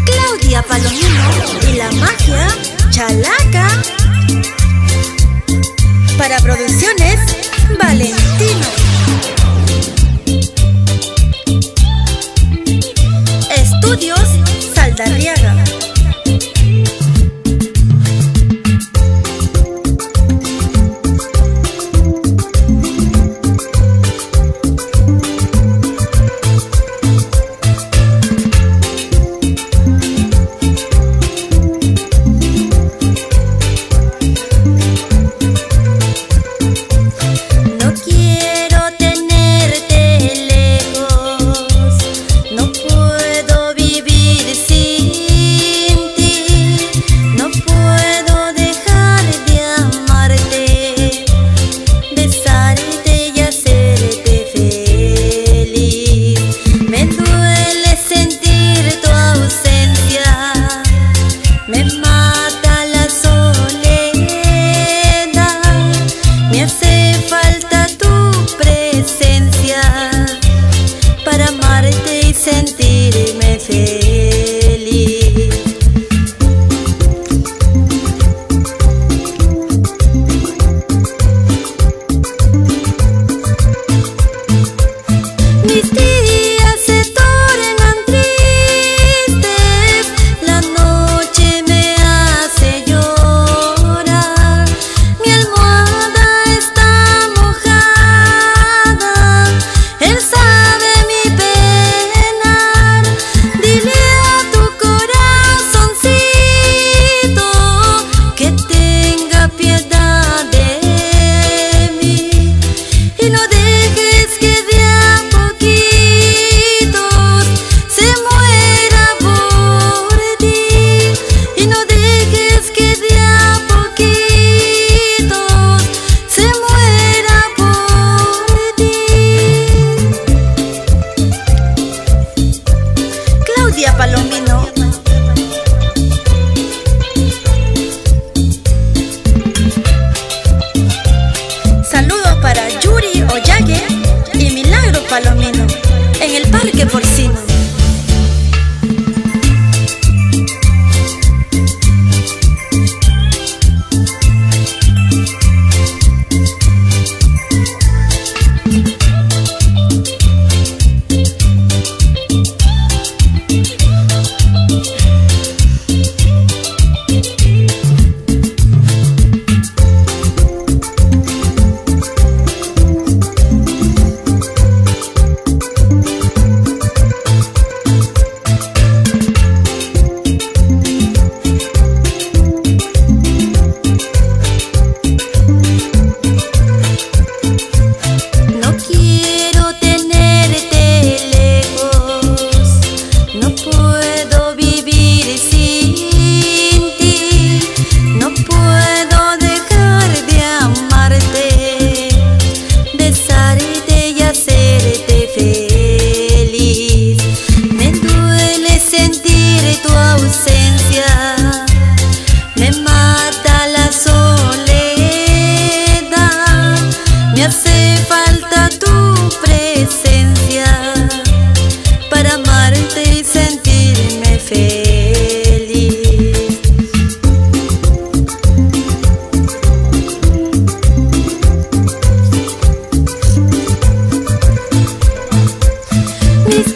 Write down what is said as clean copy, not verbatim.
Claudia Palomino y la magia Chalaca. Para Producciones Valentino. Estudios Saldarriaga. Sentirme feliz. Mis días se tornan tristes, la noche me hace llorar, mi almohada está mojada, él sabe mi pena. Dile a tu corazoncito que tenga piedad de mí y no dejes que de a poquitos se muera por ti, y no dejes que de a poquitos se muera por ti. Claudia Palomino. Saludos para Yuri Oyague y Milagro Palomino en el Parque Porcino. Me mata la soledad, me hace falta tu presencia para amarte y sentirme feliz. Mis